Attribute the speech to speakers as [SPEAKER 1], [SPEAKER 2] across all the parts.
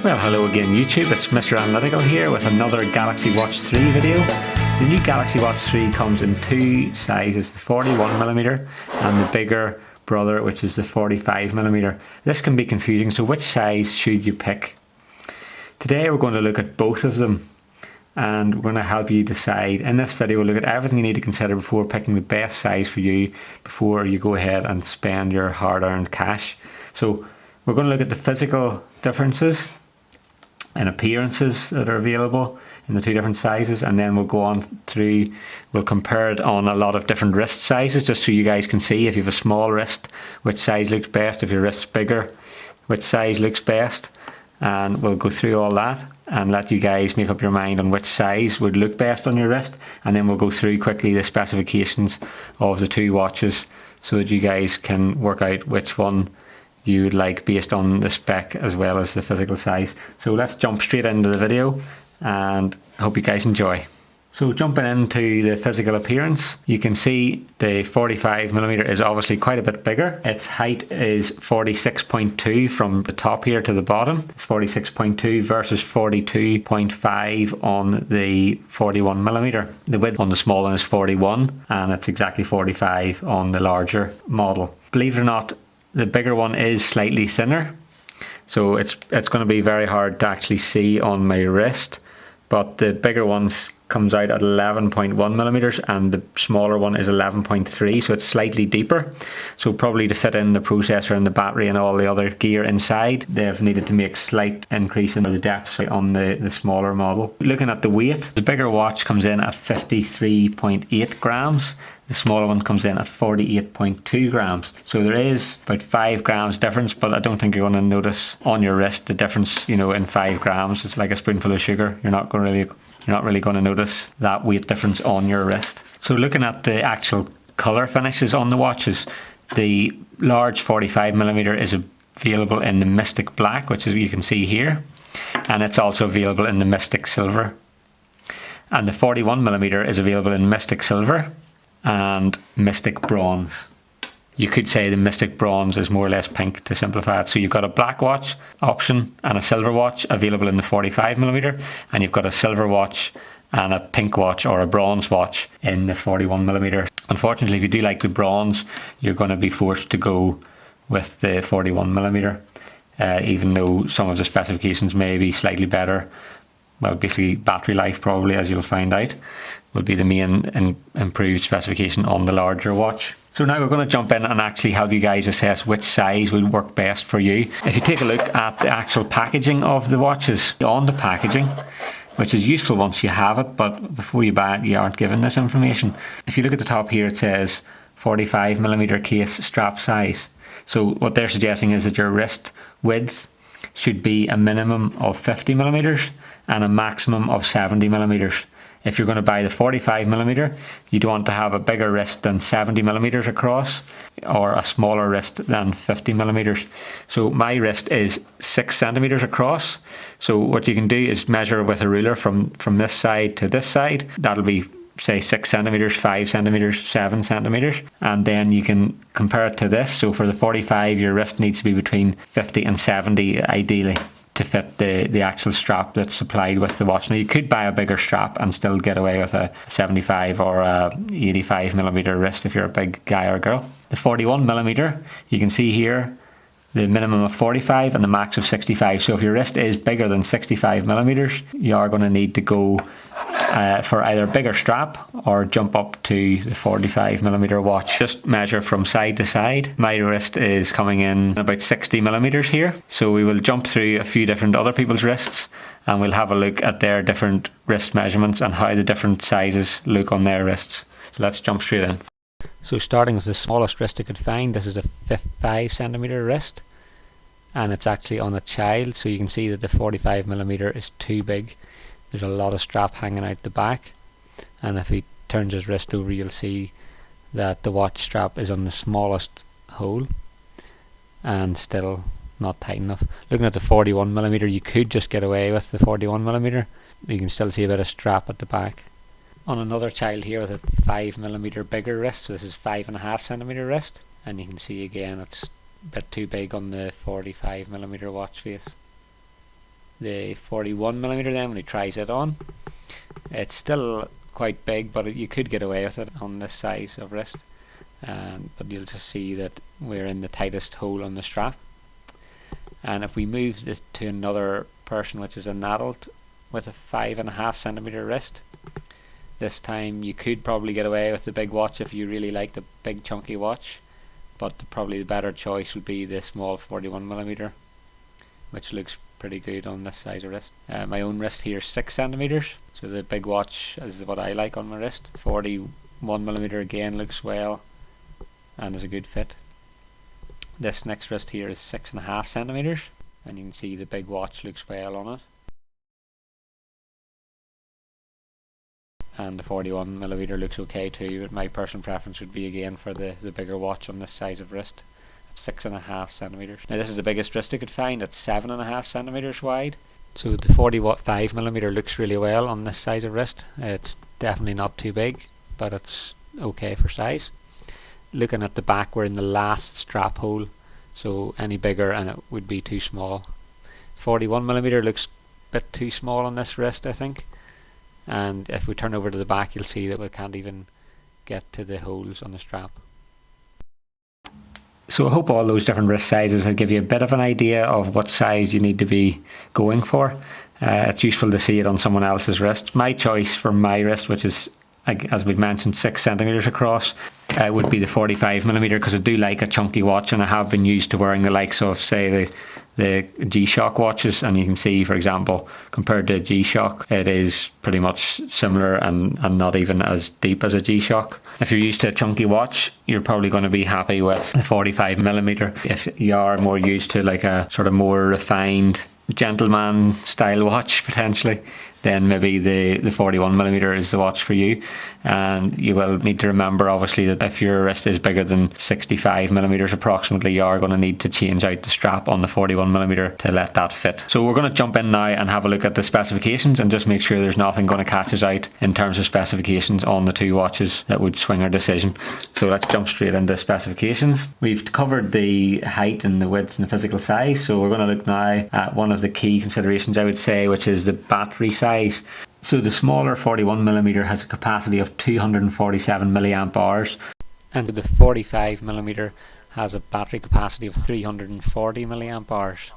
[SPEAKER 1] Well, hello again YouTube, it's Mr. Analytical here with another Galaxy Watch 3 video. The new Galaxy Watch 3 comes in two sizes, the 41mm and the bigger brother, which is the 45mm. This can be confusing, so which size should you pick? Today we're going to look at both of them and we're going to help you decide. In this video we'll look at everything you need to consider before picking the best size for you before you go ahead and spend your hard-earned cash. So we're going to look at the physical differences and appearances that are available in the two different sizes, and then we'll go on through, we'll compare it on a lot of different wrist sizes just so you guys can see if you have a small wrist which size looks best, if your wrist's bigger which size looks best, and we'll go through all that and let you guys make up your mind on which size would look best on your wrist, and then we'll go through quickly the specifications of the two watches so that you guys can work out which one you would like based on the spec as well as the physical size. So let's jump straight into the video and I hope you guys enjoy. So jumping into the physical appearance, you can see the 45mm is obviously quite a bit bigger. Its height is 46.2 from the top here to the bottom. It's 46.2 versus 42.5 on the 41mm. The width on the small one is 41 and it's exactly 45 on the larger model. Believe it or not, the bigger one is slightly thinner, so it's going to be very hard to actually see on my wrist, but the bigger one comes out at 11.1mm and the smaller one is 11.3, so it's slightly deeper. So probably to fit in the processor and the battery and all the other gear inside, they've needed to make slight increase in the depth on the smaller model. Looking at the weight, the bigger watch comes in at 53.8 grams. The smaller one comes in at 48.2 grams. So there is about 5 grams difference, but I don't think you're going to notice on your wrist the difference, you know, in 5 grams. It's like a spoonful of sugar. You're not really going to notice that weight difference on your wrist. So looking at the actual colour finishes on the watches, the large 45mm is available in the Mystic Black, which is you can see here, and it's also available in the Mystic Silver. And the 41mm is available in Mystic Silver and Mystic Bronze. You could say the Mystic Bronze is more or less pink to simplify it. So you've got a black watch option and a silver watch available in the 45mm, and you've got a silver watch and a pink watch or a bronze watch in the 41mm. Unfortunately, if you do like the bronze, you're going to be forced to go with the 41mm, even though some of the specifications may be slightly better. Well, basically battery life probably, as you'll find out, will be the main improved specification on the larger watch. So now we're going to jump in and actually help you guys assess which size would work best for you. If you take a look at the actual packaging of the watches, on the packaging, which is useful once you have it, but before you buy it you aren't given this information. If you look at the top here, it says 45mm case strap size. So what they're suggesting is that your wrist width should be a minimum of 50mm and a maximum of 70mm. If you're going to buy the 45mm, you don't want to have a bigger wrist than 70mm across or a smaller wrist than 50mm. So my wrist is 6 centimeters across. So what you can do is measure with a ruler from this side to this side. That'll be say 6 centimeters, 5 centimeters, 7 centimeters, and then you can compare it to this. So for the 45, your wrist needs to be between 50 and 70 ideally to fit the actual strap that's supplied with the watch. Now you could buy a bigger strap and still get away with a 75 or a 85mm wrist if you're a big guy or girl. The 41mm, you can see here the minimum of 45 and the max of 65. So if your wrist is bigger than 65mm, you are going to need to go for either a bigger strap or jump up to the 45mm watch. Just measure from side to side. My wrist is coming in about 60mm here. So we will jump through a few different other people's wrists and we'll have a look at their different wrist measurements and how the different sizes look on their wrists. So let's jump straight in. So starting with the smallest wrist I could find, this is a 5cm wrist and it's actually on a child, so you can see that the 45mm is too big. There's a lot of strap hanging out the back, and if he turns his wrist over you'll see that the watch strap is on the smallest hole and still not tight enough. Looking at the 41mm, you could just get away with the 41mm. You can still see a bit of strap at the back. On another child here with a 5mm bigger wrist, so this is 5.5cm wrist, and you can see again it's a bit too big on the 45mm watch face. the 41mm then when he tries it on. It's still quite big, but you could get away with it on this size of wrist. But you'll just see that we're in the tightest hole on the strap. And if we move this to another person, which is an adult with a 5.5cm wrist, this time you could probably get away with the big watch if you really like the big chunky watch, but probably the better choice would be the small 41mm, which looks pretty good on this size of wrist. My own wrist here is 6cm, so the big watch is what I like on my wrist. 41mm again looks well and is a good fit. This next wrist here is 6.5cm, and you can see the big watch looks well on it. And the 41mm looks okay too, but my personal preference would be again for the bigger watch on this size of wrist at 6.5cm. Now this is the biggest wrist I could find at 7.5cm wide. So the 45mm looks really well on this size of wrist. It's definitely not too big, but it's okay for size. Looking at the back, we're in the last strap hole, so any bigger and it would be too small. 41mm looks a bit too small on this wrist, I think. And if we turn over to the back, you'll see that we can't even get to the holes on the strap. So I hope all those different wrist sizes will give you a bit of an idea of what size you need to be going for. It's useful to see it on someone else's wrist. My choice for my wrist, which is, as we've mentioned, 6cm across, would be the 45mm, because I do like a chunky watch, and I have been used to wearing the likes of, say, the G-Shock watches, and you can see, for example, compared to a G-Shock, it is pretty much similar and not even as deep as a G-Shock. If you're used to a chunky watch, you're probably going to be happy with the 45mm. If you are more used to like a sort of more refined gentleman style watch potentially, then maybe the 41mm is the watch for you. And you will need to remember, obviously, that if your wrist is bigger than 65mm approximately, you are going to need to change out the strap on the 41mm to let that fit. So we're going to jump in now and have a look at the specifications and just make sure there's nothing going to catch us out in terms of specifications on the two watches that would swing our decision. So let's jump straight into specifications. We've covered the height and the width and the physical size, so we're going to look now at one of the key considerations, I would say, which is the battery size. So the smaller 41mm has a capacity of 247 milliamp hours, and the 45mm has a battery capacity of 340 milliamp hours.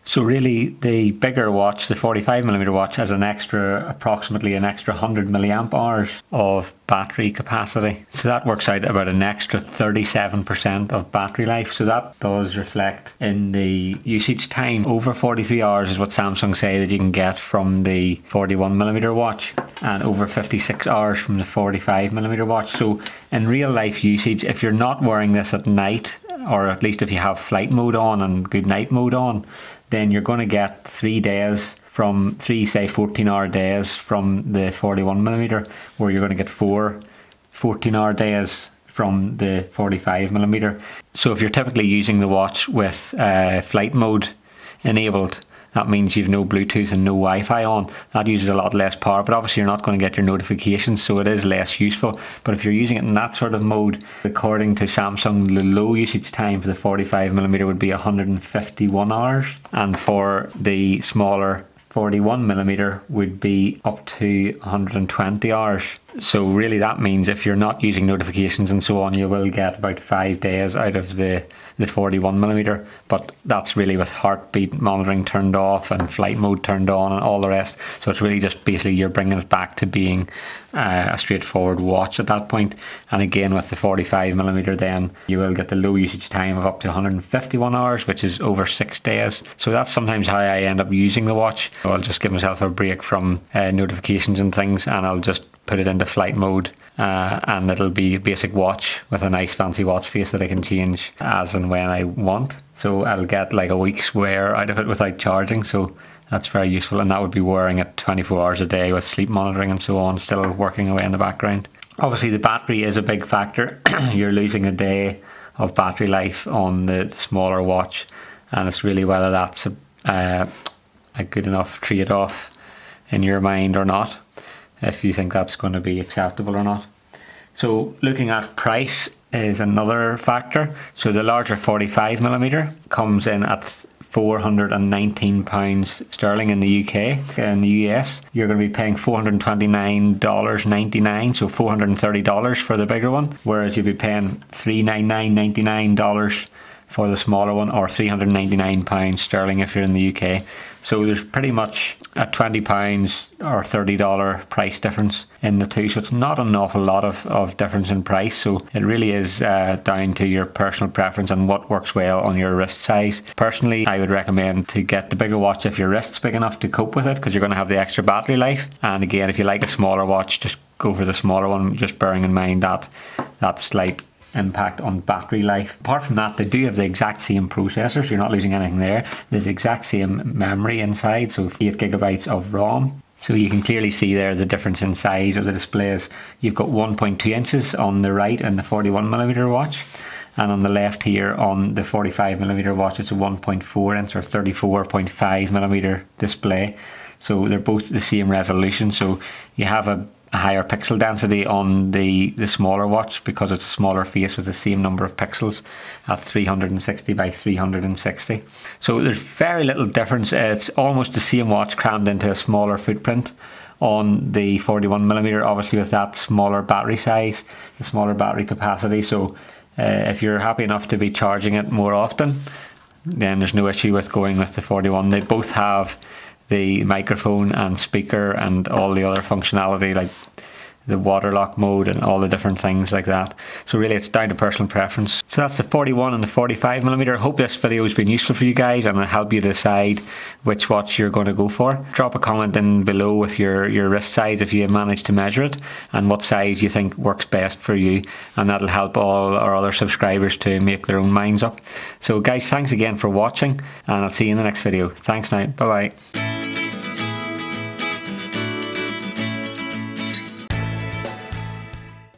[SPEAKER 1] So really, the bigger watch, the 45mm watch, has approximately an extra 100 milliamp hours of battery capacity. So that works out about an extra 37% of battery life. So that does reflect in the usage time. Over 43 hours is what Samsung say that you can get from the 41mm watch, and over 56 hours from the 45mm watch. So in real life usage, if you're not wearing this at night, or at least if you have flight mode on and good night mode on, then you're going to get 3 days from 3, say, 14-hour days from the 41mm, where you're going to get 4 14-hour days from the 45mm. So if you're typically using the watch with flight mode enabled, that means you've no Bluetooth and no Wi-Fi on. That uses a lot less power, but obviously you're not going to get your notifications, so it is less useful. But if you're using it in that sort of mode, according to Samsung, the low usage time for the 45mm would be 151 hours, and for the smaller 41mm would be up to 120 hours. So really that means if you're not using notifications and so on, you will get about 5 days out of the 41mm, but that's really with heartbeat monitoring turned off and flight mode turned on and all the rest. So it's really just basically you're bringing it back to being a straightforward watch at that point. And again, with the 45mm, then you will get the low usage time of up to 151 hours, which is over 6 days. So that's sometimes how I end up using the watch. So I'll just give myself a break from notifications and things, and I'll just put it into flight mode, and it'll be a basic watch with a nice fancy watch face that I can change as and when I want. So I'll get like a week's wear out of it without charging, so that's very useful. And that would be wearing it 24 hours a day with sleep monitoring and so on, still working away in the background. Obviously the battery is a big factor. You're losing a day of battery life on the smaller watch, and it's really whether that's a good enough trade-off in your mind or not, if you think that's going to be acceptable or not. So looking at price is another factor. So the larger 45mm comes in at £419 sterling in the UK. In the US, you're going to be paying $429.99, so $430 for the bigger one, whereas you'll be paying $399.99 for the smaller one, or £399 sterling if you're in the UK. So there's pretty much a £20 or $30 price difference in the two. So it's not an awful lot of difference in price. So it really is down to your personal preference and what works well on your wrist size. Personally, I would recommend to get the bigger watch if your wrist's big enough to cope with it, because you're going to have the extra battery life. And again, if you like a smaller watch, just go for the smaller one, just bearing in mind that slight impact on battery life. Apart from that, they do have the exact same processor, so you're not losing anything there. There's the exact same memory inside, so 8 gigabytes of ROM. So you can clearly see there the difference in size of the displays. You've got 1.2 inches on the right in the 41mm watch, and on the left here on the 45mm watch, it's a 1.4 inch or 34.5mm display. So they're both the same resolution, so you have a higher pixel density on the smaller watch because it's a smaller face with the same number of pixels at 360 by 360. So there's very little difference. It's almost the same watch crammed into a smaller footprint on the 41mm, obviously with that smaller battery size, the smaller battery capacity. So if you're happy enough to be charging it more often, then there's no issue with going with the 41. They both have the microphone and speaker and all the other functionality, like the water lock mode and all the different things like that. So really it's down to personal preference. So that's the 41 and the 45mm. I hope this video has been useful for you guys and will help you decide which watch you're going to go for. Drop a comment in below with your wrist size if you manage to measure it, and what size you think works best for you, and that'll help all our other subscribers to make their own minds up. So guys, thanks again for watching, and I'll see you in the next video. Thanks now. Bye bye.